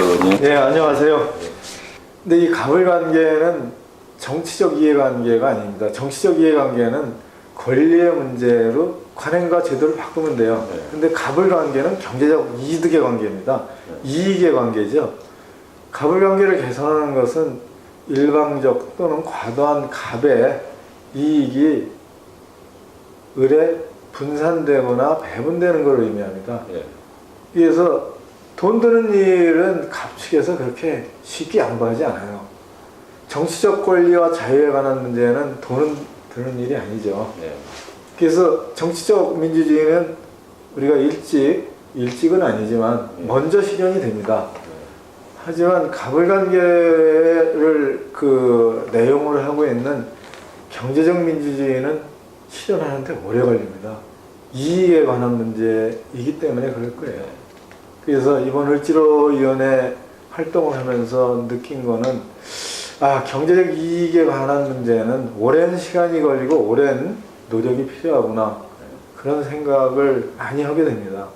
대표님. 네, 안녕하세요. 근데 이 가불관계는 정치적 이해관계가 아닙니다. 정치적 이해관계는 권리의 문제로 관행과 제도를 바꾸면 돼요. 네. 근데 가불관계는 경제적 이득의 관계입니다. 이익의 관계죠. 가불관계를 개선하는 것은 일방적 또는 과도한 갑의 이익이 을에 분산되거나 배분되는 걸 의미합니다. 그래서 돈 드는 일은 갑측에서 그렇게 쉽게 양보하지 않아요. 정치적 권리와 자유에 관한 문제는 돈은 드는 일이 아니죠. 그래서 정치적 민주주의는 우리가 일찍은 아니지만 먼저 실현이 됩니다. 하지만 가불관계를 그 내용으로 하고 있는 경제적 민주주의는 실현하는데 오래 걸립니다. 이익에 관한 문제이기 때문에 그럴 거예요. 그래서 이번 을지로위원회 활동을 하면서 느낀 거는 경제적 이익에 관한 문제는 오랜 시간이 걸리고 오랜 노력이 필요하구나, 그런 생각을 많이 하게 됩니다.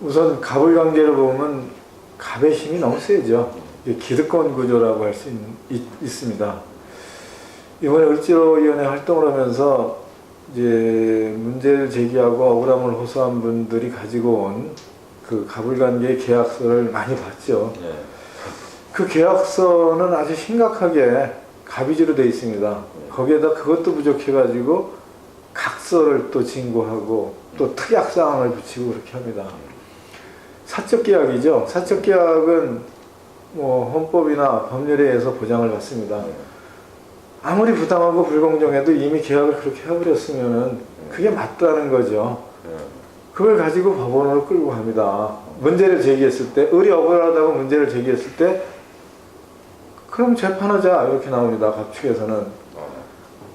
우선 가불관계를 보면 갑의 힘이 너무 세죠. 기득권 구조라고 할 수 있습니다. 이번에 을지로위원회 활동을 하면서 이제 문제를 제기하고 억울함을 호소한 분들이 가지고 온 그 가불관계의 계약서를 많이 봤죠. 그 계약서는 아주 심각하게 갑이지로 되어 있습니다. 거기에다 그것도 부족해가지고 각서를 또 진고하고 또 특약사항을 붙이고 그렇게 합니다. 사적계약이죠. 사적계약은 뭐 헌법이나 법률에 의해서 보장을 받습니다. 아무리 부당하고 불공정해도 이미 계약을 그렇게 해버렸으면 그게 맞다는 거죠. 그걸 가지고 법원으로 끌고 갑니다. 문제를 제기했을 때, 을이 억울하다고 문제를 제기했을 때, 그럼 재판하자, 이렇게 나옵니다. 갑측에서는.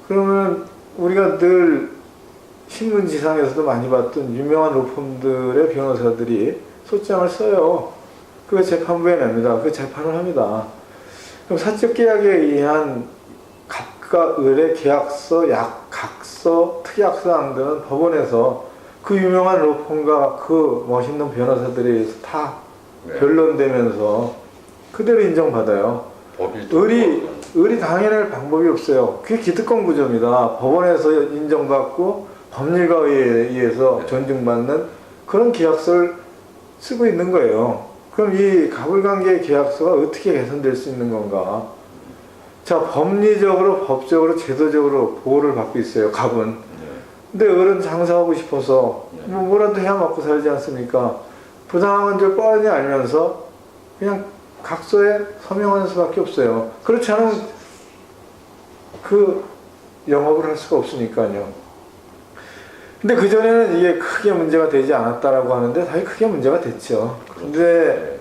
그러면 우리가 늘 신문지상에서도 많이 봤던 유명한 로펌들의 변호사들이 소장을 써요. 그거 재판부에 냅니다. 그 재판을 합니다. 그럼 사적계약에 의한 갑과 을의 계약서, 각서, 특약사항들은 법원에서 그 유명한 로펌과 그 멋있는 변호사들에 의해서 다 변론되면서 그대로 인정받아요. 을이 당해낼 방법이 없어요. 그게 기득권 구조입니다. 법원에서 인정받고 법률가에 의해서 존중받는 그런 계약서를 쓰고 있는 거예요. 그럼 이 가불관계의 계약서가 어떻게 개선될 수 있는 건가? 자, 법리적으로, 법적으로, 제도적으로 보호를 받고 있어요, 갑은. 근데 을은 장사하고 싶어서 뭐라도 해야 먹고 살지 않습니까? 부당한 줄 뻔히 알면서 그냥 각서에 서명하는 수밖에 없어요. 그렇지 않으면 그 영업을 할 수가 없으니까요. 근데 그전에는 이게 크게 문제가 되지 않았다라고 하는데 사실 크게 문제가 됐죠. 근데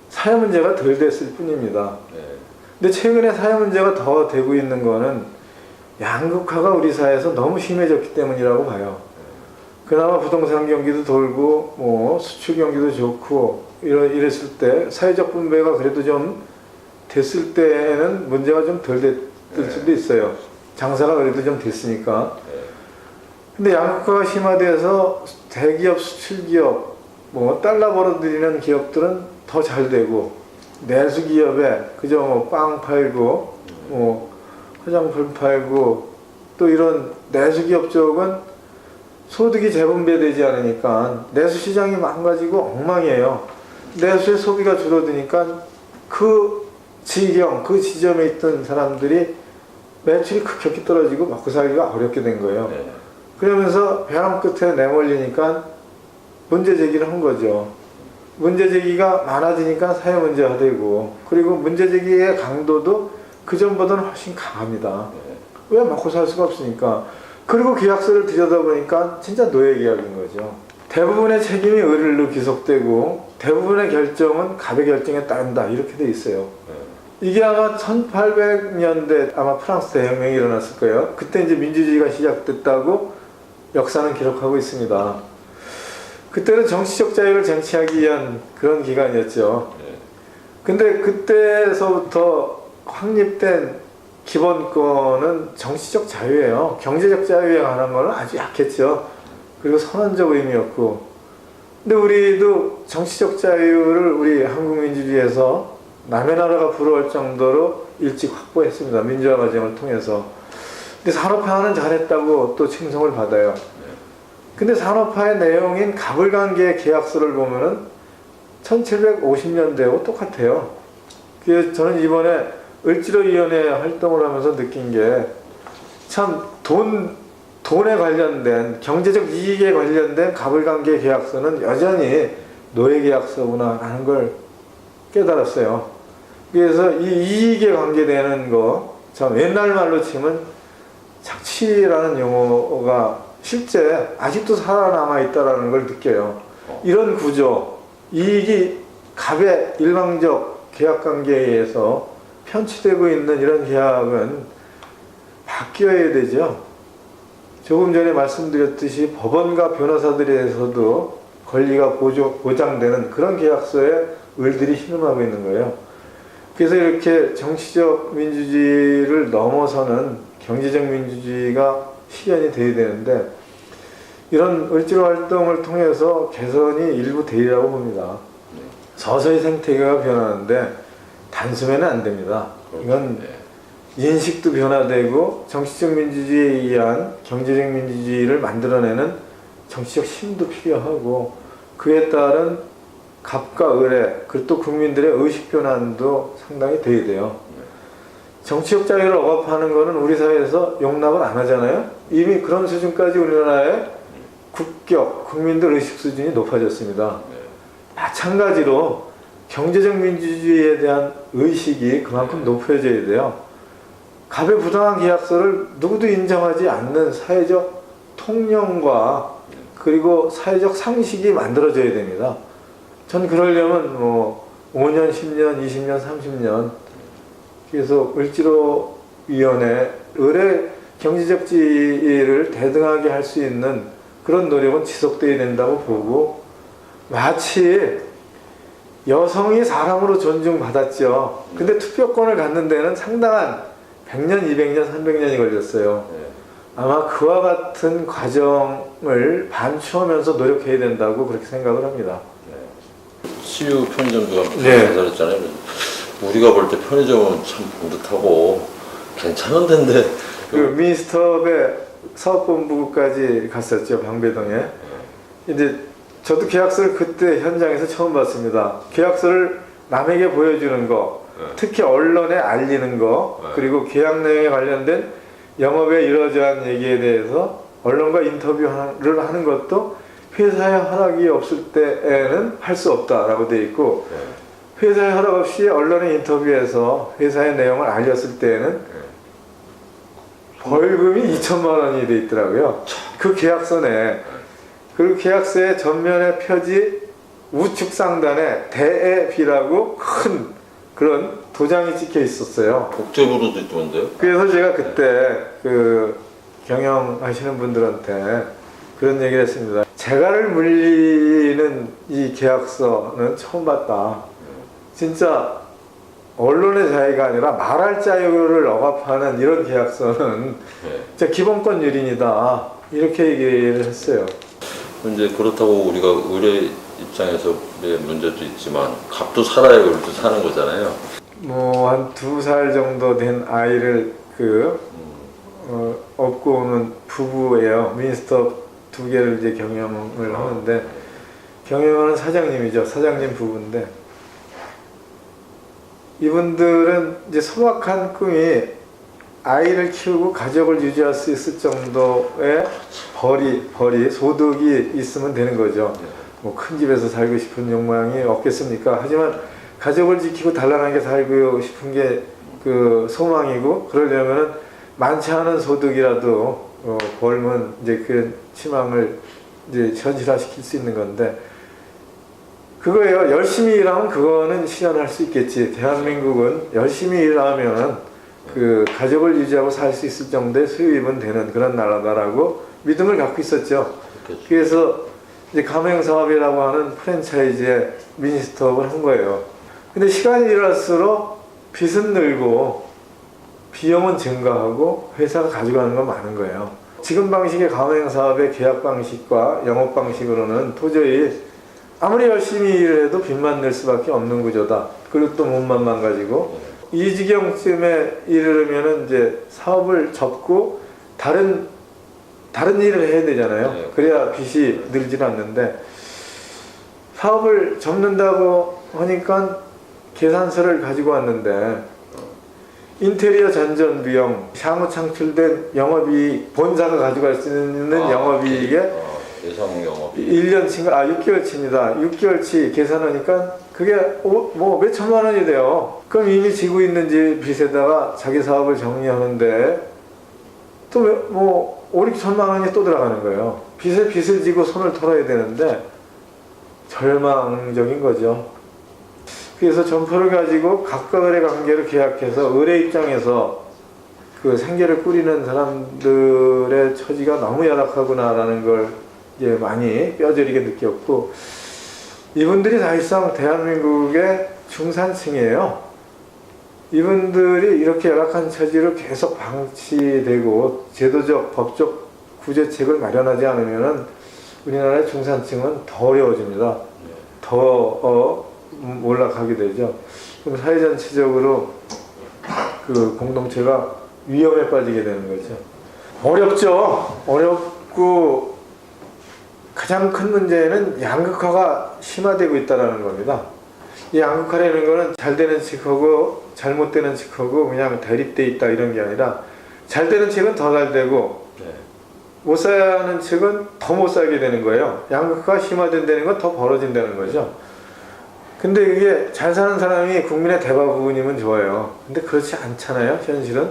사회 문제가 덜 됐을 뿐입니다. 근데 최근에 사회 문제가 더 되고 있는 거는 양극화가 우리 사회에서 너무 심해졌기 때문이라고 봐요. 그나마 부동산 경기도 돌고 뭐 수출 경기도 좋고 이랬을 때 사회적 분배가 그래도 좀 됐을 때에는 문제가 좀 덜 됐을 수도 있어요. 장사가 그래도 좀 됐으니까. 근데 양극화가 심화돼서 대기업, 수출기업, 뭐 달러 벌어들이는 기업들은 더 잘 되고, 내수기업에 그저 뭐 빵 팔고 뭐 화장품 팔고 또 이런 내수기업 쪽은 소득이 재분배되지 않으니까 내수시장이 망가지고 엉망이에요. 내수의 소비가 줄어드니까 그 지경, 그 지점에 있던 사람들이 매출이 급격히 떨어지고 먹고 살기가 어렵게 된 거예요. 그러면서 벼랑 끝에 내몰리니까 문제 제기를 한 거죠. 문제 제기가 많아지니까 사회 문제가 되고, 그리고 문제 제기의 강도도 그전보다는 훨씬 강합니다. 왜 먹고 살 수가 없으니까. 그리고 계약서를 들여다보니까 진짜 노예 계약인 거죠. 대부분의 책임이 을로 귀속되고 대부분의 결정은 갑의 결정에 따른다, 이렇게 돼 있어요. 이게 아마 1800년대 아마 프랑스 대혁명이 일어났을 거예요. 그때 이제 민주주의가 시작됐다고 역사는 기록하고 있습니다. 그때는 정치적 자유를 쟁취하기 위한 그런 기간이었죠. 근데 그때서부터 확립된 기본권은 정치적 자유예요. 경제적 자유에 관한 거는 아주 약했죠. 그리고 선언적 의미였고, 근데 우리도 정치적 자유를 우리 한국민주주의에서 남의 나라가 부러울 정도로 일찍 확보했습니다. 민주화 과정을 통해서. 근데 산업화는 잘했다고 또 칭송을 받아요. 근데 산업화의 내용인 가불관계 계약서를 보면은 1750년대하고 똑같아요. 그래서 저는 이번에 을지로위원회 활동을 하면서 느낀 게 참 돈에 관련된 경제적 이익에 관련된 가불관계 계약서는 여전히 노예계약서구나 하는 걸 깨달았어요. 그래서 이 이익에 관계되는 거, 참 옛날 말로 치면 착취라는 용어가 실제 아직도 살아남아 있다는 걸 느껴요. 이런 구조, 이익이 갑의 일방적 계약관계에 의해서 편취되고 있는 이런 계약은 바뀌어야 되죠. 조금 전에 말씀드렸듯이 법원과 변호사들에서도 권리가 보장되는 그런 계약서에 을들이 신음하고 있는 거예요. 그래서 이렇게 정치적 민주주의를 넘어서는 경제적 민주주의가 실현이 돼야 되는데 이런 을지로 활동을 통해서 개선이 일부 되리라고 봅니다. 서서히 생태계가 변하는데 단숨에는 안 됩니다. 이건 인식도 변화되고 정치적 민주주의에 의한 경제적 민주주의를 만들어내는 정치적 힘도 필요하고 그에 따른 갑과 을의 그리고 또 국민들의 의식 변환도 상당히 돼야 돼요. 정치적 자유를 억압하는 것은 우리 사회에서 용납을 안 하잖아요. 이미 그런 수준까지 우리나라의 국격, 국민들 의식 수준이 높아졌습니다. 마찬가지로 경제적 민주주의에 대한 의식이 그만큼 높아져야 돼요. 갑의 부당한 계약서를 누구도 인정하지 않는 사회적 통념과 그리고 사회적 상식이 만들어져야 됩니다. 전 그러려면 뭐 5년, 10년, 20년, 30년 계속 을지로위원회 을의 경제적 지위를 대등하게 할 수 있는 그런 노력은 지속돼야 된다고 보고 마치 여성이 사람으로 존중받았죠. 근데 투표권을 갖는 데는 상당한 100년, 200년, 300년이 걸렸어요. 아마 그와 같은 과정을 반추하면서 노력해야 된다고 그렇게 생각을 합니다. CU 편의점주가 개설했잖아요. 우리가 볼 때 편의점은 참 뿌듯하고 괜찮은 데인데 그 미니스톱의 사업본부까지 갔었죠. 방배동에. 이제 저도 계약서를 그때 현장에서 처음 봤습니다. 계약서를 남에게 보여주는 거, 특히 언론에 알리는 거, 그리고 계약 내용에 관련된 영업에 이러저러한 얘기에 대해서 언론과 인터뷰를 하는 것도 회사의 허락이 없을 때에는 할 수 없다라고 되어 있고 회사의 허락 없이 언론의 인터뷰에서 회사의 내용을 알렸을 때에는 벌금이 2천만 원이 돼 있더라고요. 그 계약서 내에. 그리고 계약서의 전면의 표지 우측 상단에 대애비라고 큰 그런 도장이 찍혀 있었어요. 국제부로도 있던데요? 그래서 제가 그때 그 경영하시는 분들한테 그런 얘기를 했습니다. 재갈을 물리는 이 계약서는 처음 봤다. 진짜 언론의 자유가 아니라 말할 자유를 억압하는 이런 계약서는 진짜 기본권 유린이다. 이렇게 얘기를 했어요. 이제 그렇다고 우리가 의뢰 입장에서 문제도 있지만 갑도 살아야 을도 사는 거잖아요. 뭐 한 2살 정도 된 아이를 업고 오는 부부예요. 미니스톱 2개를 이제 경영을 하는데 경영하는 사장님이죠. 사장님 부부인데 이분들은 이제 소박한 꿈이 아이를 키우고 가족을 유지할 수 있을 정도의 벌이 소득이 있으면 되는 거죠. 뭐 큰 집에서 살고 싶은 욕망이 없겠습니까? 하지만 가족을 지키고 단란하게 살고 싶은 게 그 소망이고 그러려면은 많지 않은 소득이라도 벌면 이제 그 희망을 이제 현실화시킬 수 있는 건데 그거예요. 열심히 일하면 그거는 실현할 수 있겠지. 대한민국은 열심히 일하면 그 가족을 유지하고 살 수 있을 정도의 수입은 되는 그런 나라다라고 믿음을 갖고 있었죠. 그래서 이제 가맹사업이라고 하는 프랜차이즈에 미니스톱을 한 거예요. 근데 시간이 지날수록 빚은 늘고 비용은 증가하고 회사가 가져가는 건 많은 거예요. 지금 방식의 가맹사업의 계약 방식과 영업 방식으로는 도저히 아무리 열심히 일을 해도 빚만 낼 수밖에 없는 구조다. 그리고 또 몸만 망가지고 이 지경쯤에 이르면은 이제 사업을 접고 다른 일을 해야 되잖아요. 네. 그래야 빚이 늘질 않는데 사업을 접는다고 하니까 계산서를 가지고 왔는데 인테리어 전전 비용, 향후 창출된 영업이익, 본사가 가져갈 수 있는 영업이익에 예상 영업이익 1년치가 6개월치입니다. 6개월치 계산하니까 그게 뭐 몇 천만 원이 돼요. 그럼 이미 지고 있는 빚에다가 자기 사업을 정리하는데 또 뭐 5, 6천만 원이 또 들어가는 거예요. 빚을 지고 손을 털어야 되는데 절망적인 거죠. 그래서 점포를 가지고 각각의 관계를 계약해서 의뢰 입장에서 그 생계를 꾸리는 사람들의 처지가 너무 열악하구나라는 걸 이제 많이 뼈저리게 느꼈고, 이분들이 사실상 대한민국의 중산층이에요. 이분들이 이렇게 열악한 처지로 계속 방치되고 제도적 법적 구제책을 마련하지 않으면은 우리나라의 중산층은 더 어려워집니다. 더 몰락하게 되죠. 그럼 사회 전체적으로 그 공동체가 위험에 빠지게 되는 거죠. 어렵죠. 어렵고 가장 큰 문제는 양극화가 심화되고 있다는 겁니다. 이 양극화라는 거는 잘 되는 측하고 잘못되는 측하고 그냥 대립돼 있다 이런 게 아니라, 잘 되는 측은 더 잘 되고 못 사는 측은 더 못 살게 되는 거예요. 양극화가 심화된다는 건 더 벌어진다는 거죠. 근데 이게 잘 사는 사람이 국민의 대부분이면 좋아요. 근데 그렇지 않잖아요, 현실은.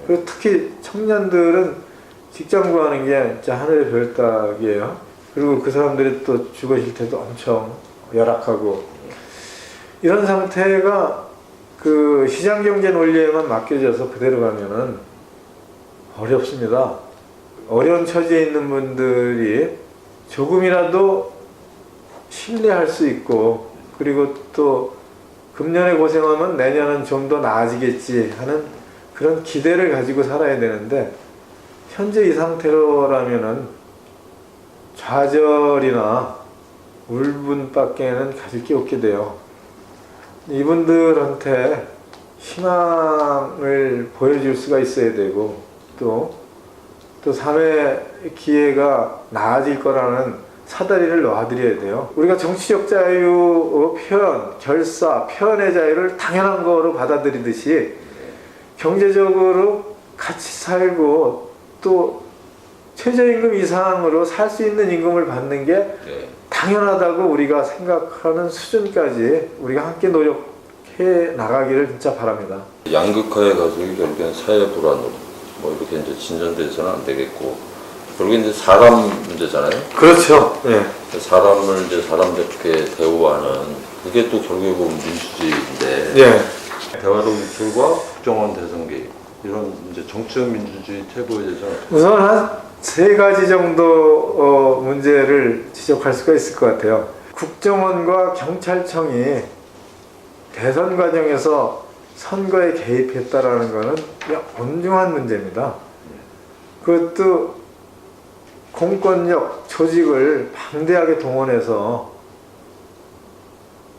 그리고 특히 청년들은 직장 구하는 게 진짜 하늘의 별 따기예요. 그리고 그 사람들이 또 주거 실태도 엄청 열악하고, 이런 상태가 그 시장 경제 논리에만 맡겨져서 그대로 가면은 어렵습니다. 어려운 처지에 있는 분들이 조금이라도 신뢰할 수 있고, 그리고 또 금년에 고생하면 내년은 좀 더 나아지겠지 하는 그런 기대를 가지고 살아야 되는데, 현재 이 상태로라면은 좌절이나 울분밖에는 가질 게 없게 돼요. 이분들한테 희망을 보여줄 수가 있어야 되고, 또 삶의 기회가 나아질 거라는 사다리를 놔드려야 돼요. 우리가 정치적 자유, 표현, 결사, 표현의 자유를 당연한 거로 받아들이듯이 경제적으로 같이 살고 또 최저임금 이상으로 살 수 있는 임금을 받는 게 당연하다고 우리가 생각하는 수준까지 우리가 함께 노력해 나가기를 진짜 바랍니다. 양극화의 가속이 결국엔 사회 불안으로 뭐 이렇게 이제 진전돼서는 안 되겠고, 결국엔 이제 사람 문제잖아요. 그렇죠. 네. 사람을 이제 사람답게 대우하는, 그게 또 결국에 보면 민주주의인데, 네. 대화로 유출과 국정원 대선 개입, 이런 이제 정치적 민주주의 퇴보에 대해서 우선 한 세 가지 정도 문제를 지적할 수가 있을 것 같아요. 국정원과 경찰청이 대선 과정에서 선거에 개입했다라는 것은 엄중한 문제입니다. 그것도 공권력, 조직을 방대하게 동원해서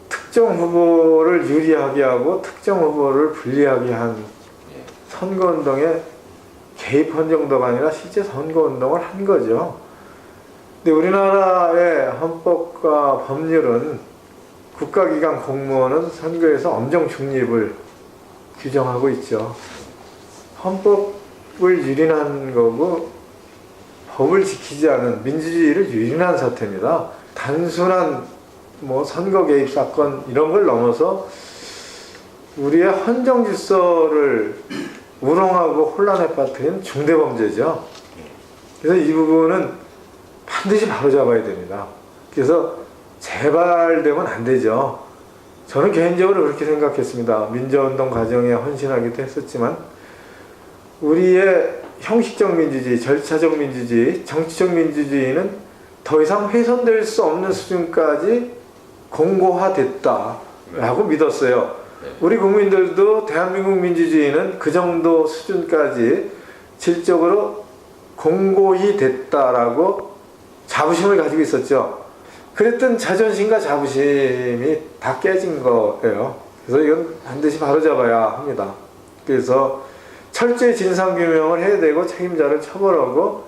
특정 후보를 유리하게 하고 특정 후보를 불리하게 한 선거운동에 개입한 정도가 아니라 실제 선거운동을 한 거죠. 근데 우리나라의 헌법과 법률은 국가기관 공무원은 선거에서 엄정 중립을 규정하고 있죠. 헌법을 유린한 거고 법을 지키지 않은 민주주의를 유린한 사태입니다. 단순한 뭐 선거 개입 사건 이런 걸 넘어서 우리의 헌정 질서를 우롱하고 혼란에 빠뜨린 중대범죄죠. 그래서 이 부분은 반드시 바로잡아야 됩니다. 그래서 재발되면 안 되죠. 저는 개인적으로 그렇게 생각했습니다. 민주화운동 과정에 헌신하기도 했었지만, 우리의 형식적 민주주의, 절차적 민주주의, 정치적 민주주의는 더 이상 훼손될 수 없는 수준까지 공고화됐다라고 믿었어요. 우리 국민들도 대한민국 민주주의는 그 정도 수준까지 질적으로 공고히 됐다라고 자부심을 가지고 있었죠. 그랬던 자존심과 자부심이 다 깨진 거예요. 그래서 이건 반드시 바로잡아야 합니다. 그래서 철저히 진상규명을 해야 되고 책임자를 처벌하고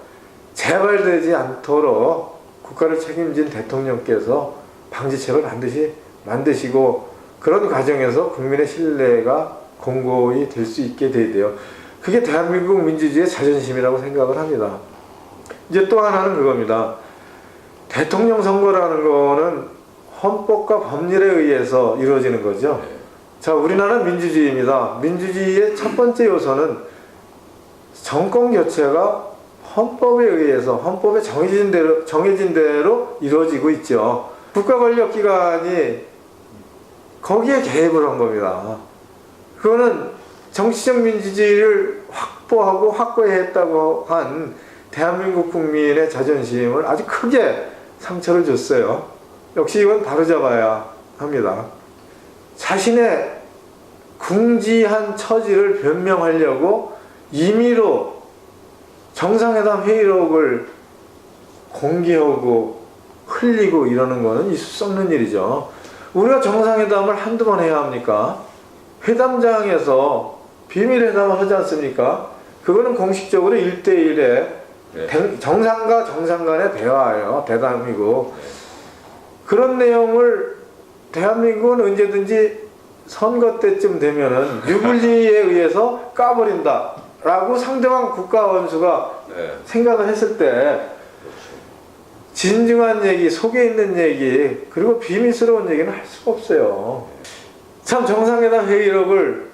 재발되지 않도록 국가를 책임진 대통령께서 방지책을 반드시 만드시고 그런 과정에서 국민의 신뢰가 공고히 될 수 있게 돼야 돼요. 그게 대한민국 민주주의의 자존심이라고 생각을 합니다. 이제 또 하나는 그겁니다. 대통령 선거라는 거는 헌법과 법률에 의해서 이루어지는 거죠. 자, 우리나라는 민주주의입니다. 민주주의의 첫 번째 요소는 정권 교체가 헌법에 의해서 헌법에 정해진 대로 이루어지고 있죠. 국가 권력 기관이 거기에 개입을 한 겁니다. 그거는 정치적 민주주의를 확보하고 확고했다고 한 대한민국 국민의 자존심을 아주 크게 상처를 줬어요. 역시 이건 바로잡아야 합니다. 자신의 궁지한 처지를 변명하려고 임의로 정상회담 회의록을 공개하고 흘리고 이러는 거는 있을 수 없는 일이죠. 우리가 정상회담을 한두 번 해야 합니까? 회담장에서 비밀회담을 하지 않습니까? 그거는 공식적으로 1대1의 정상과 정상 간의 대화예요. 대담이고. 그런 내용을 대한민국은 언제든지 선거 때쯤 되면은 유불리에 의해서 까버린다 라고 상대방 국가 원수가 생각을 했을 때 진중한 얘기, 속에 있는 얘기, 그리고 비밀스러운 얘기는 할 수가 없어요. 참 정상회담 회의록을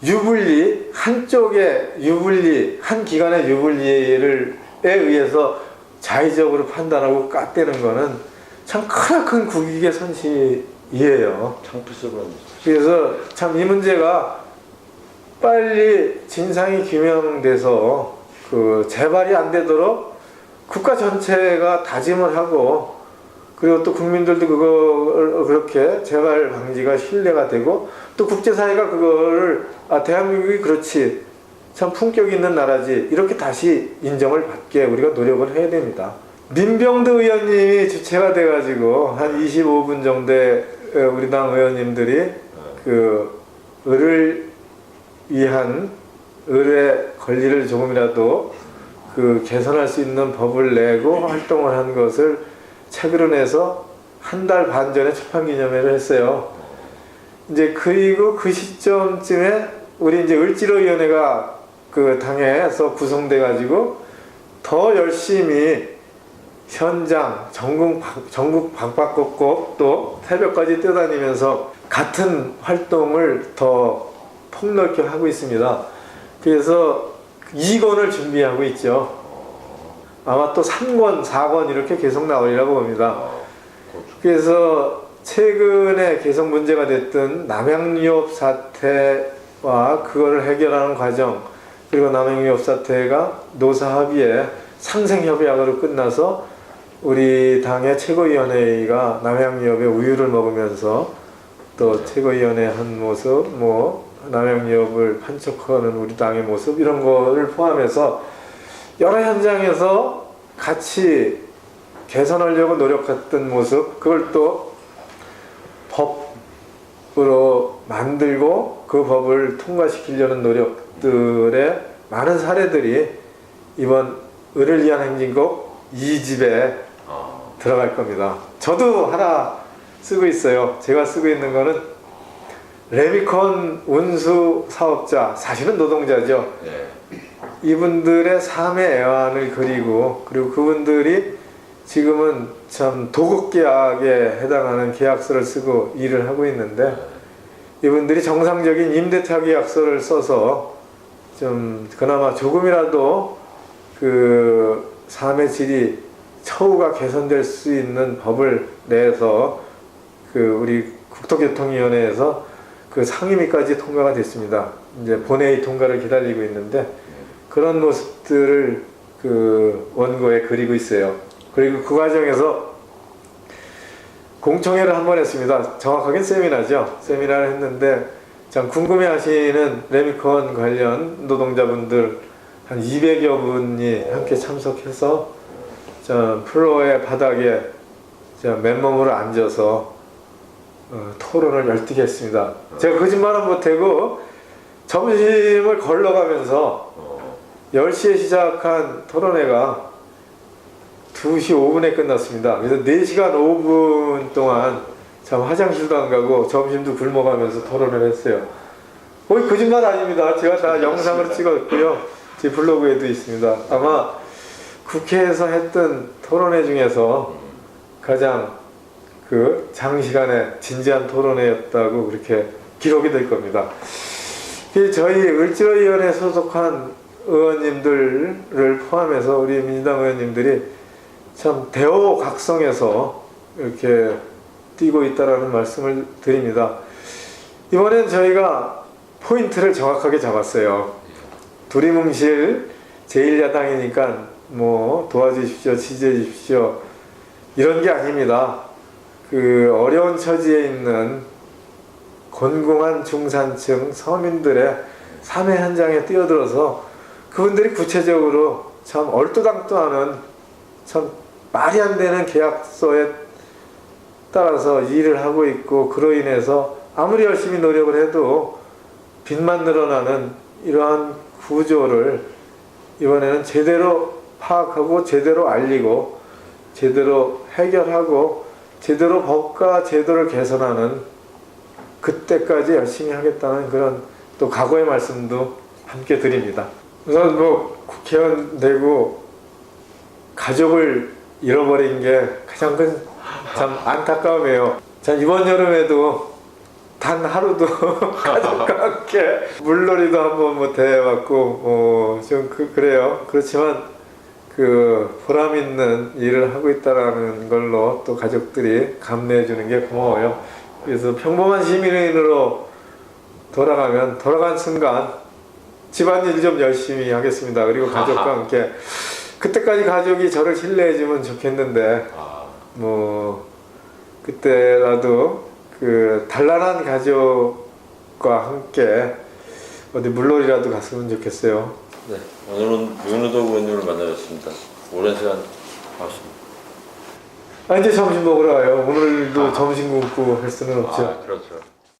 유불리, 한쪽의 유불리, 한 기관의 유불리에 의해서 자의적으로 판단하고 깠대는 거는 참 크나큰 국익의 선시이에요. 창피스러운. 그래서 참 이 문제가 빨리 진상이 규명돼서 그 재발이 안 되도록 국가 전체가 다짐을 하고 그리고 또 국민들도 그걸 그렇게 재발 방지가 신뢰가 되고 또 국제사회가 그거를 대한민국이 그렇지 참 품격 있는 나라지 이렇게 다시 인정을 받게 우리가 노력을 해야 됩니다. 민병두 의원님이 주체가 돼가지고 한 25분 정도의 우리 당 의원님들이 그 을을 위한 을의 권리를 조금이라도 그 개선할 수 있는 법을 내고 활동을 한 것을 책으로 내서 한 달 반 전에 출판기념회를 했어요. 이제 그리고 그 시점쯤에 우리 이제 을지로위원회가 그 당에서 구성돼 가지고 더 열심히 현장 전국 방방곡곡 또 새벽까지 뛰어다니면서 같은 활동을 더 폭넓게 하고 있습니다. 그래서 2권을 준비하고 있죠. 아마 또 3권, 4권 이렇게 계속 나오리라고 봅니다. 그래서 최근에 계속 문제가 됐던 남양유업 사태와 그거를 해결하는 과정 그리고 남양유업 사태가 노사합의에 상생협약으로 끝나서 우리 당의 최고위원회가 남양유업의 우유를 먹으면서 또 최고위원회 한 모습, 남양유업을 판촉하는 우리 당의 모습 이런 거를 포함해서 여러 현장에서 같이 개선하려고 노력했던 모습 그걸 또 법으로 만들고 그 법을 통과시키려는 노력들의 많은 사례들이 이번 을을 위한 행진곡 2집에 들어갈 겁니다. 저도 하나 쓰고 있어요. 제가 쓰고 있는 거는 레미콘 운수 사업자, 사실은 노동자죠. 이분들의 삶의 애환을 그리고 그리고 그분들이 지금은 참 도급계약에 해당하는 계약서를 쓰고 일을 하고 있는데 이분들이 정상적인 임대차 계약서를 써서 좀 그나마 조금이라도 그 삶의 질이 처우가 개선될 수 있는 법을 내서 그 우리 국토교통위원회에서 그 상임위까지 통과가 됐습니다. 이제 본회의 통과를 기다리고 있는데 그런 모습들을 그 원고에 그리고 있어요. 그리고 그 과정에서 공청회를 한 번 했습니다. 정확하게 세미나죠. 세미나를 했는데 참 궁금해하시는 레미콘 관련 노동자분들 한 200여 분이 함께 참석해서 참 플로어의 바닥에 자, 맨몸으로 앉아서 토론을 열띠게 했습니다. 제가 거짓말은 못하고 점심을 걸러가면서 10시에 시작한 토론회가 2시 5분에 끝났습니다. 그래서 4시간 5분 동안 참 화장실도 안 가고 점심도 굶어가면서 토론을 했어요. 거의 거짓말 아닙니다. 제가 다 영상으로 찍었고요. 제 블로그에도 있습니다. 아마 국회에서 했던 토론회 중에서 가장 그 장시간의 진지한 토론회였다고 그렇게 기록이 될 겁니다. 저희 을지로위원회 소속한 의원님들을 포함해서 우리 민주당 의원님들이 참 대호각성해서 이렇게 뛰고 있다라는 말씀을 드립니다. 이번엔 저희가 포인트를 정확하게 잡았어요. 두리뭉실 제1야당이니까 뭐 도와주십시오, 지지해 주십시오 이런 게 아닙니다. 그 어려운 처지에 있는 곤궁한 중산층 서민들의 삶의 현장에 뛰어들어서 그분들이 구체적으로 참 얼토당토 하는 참 말이 안 되는 계약서에 따라서 일을 하고 있고 그로 인해서 아무리 열심히 노력을 해도 빚만 늘어나는 이러한 구조를 이번에는 제대로 파악하고 제대로 알리고 제대로 해결하고 제대로 법과 제도를 개선하는 그때까지 열심히 하겠다는 그런 또 각오의 말씀도 함께 드립니다. 우선 뭐 국회의원 되고 가족을 잃어버린 게 가장 큰 참 안타까움이에요. 전 이번 여름에도 단 하루도 가족과 함께 물놀이도 한번 못 해봤고 좀 그래요. 그렇지만 그 보람 있는 일을 하고 있다라는 걸로 또 가족들이 감내해 주는 게 고마워요. 그래서 평범한 시민으로 돌아간 순간 집안일 좀 열심히 하겠습니다. 그리고 가족과 함께 그때까지 가족이 저를 신뢰해 주면 좋겠는데 뭐 그때라도 그 단란한 가족과 함께 어디 물놀이라도 갔으면 좋겠어요. 네, 오늘은 윤우덕 의원님을 만나셨습니다. 오랜 시간 고맙습니다. 이제 점심 먹으러 가요. 오늘도 점심 굶고 할 수는 없죠. 그렇죠.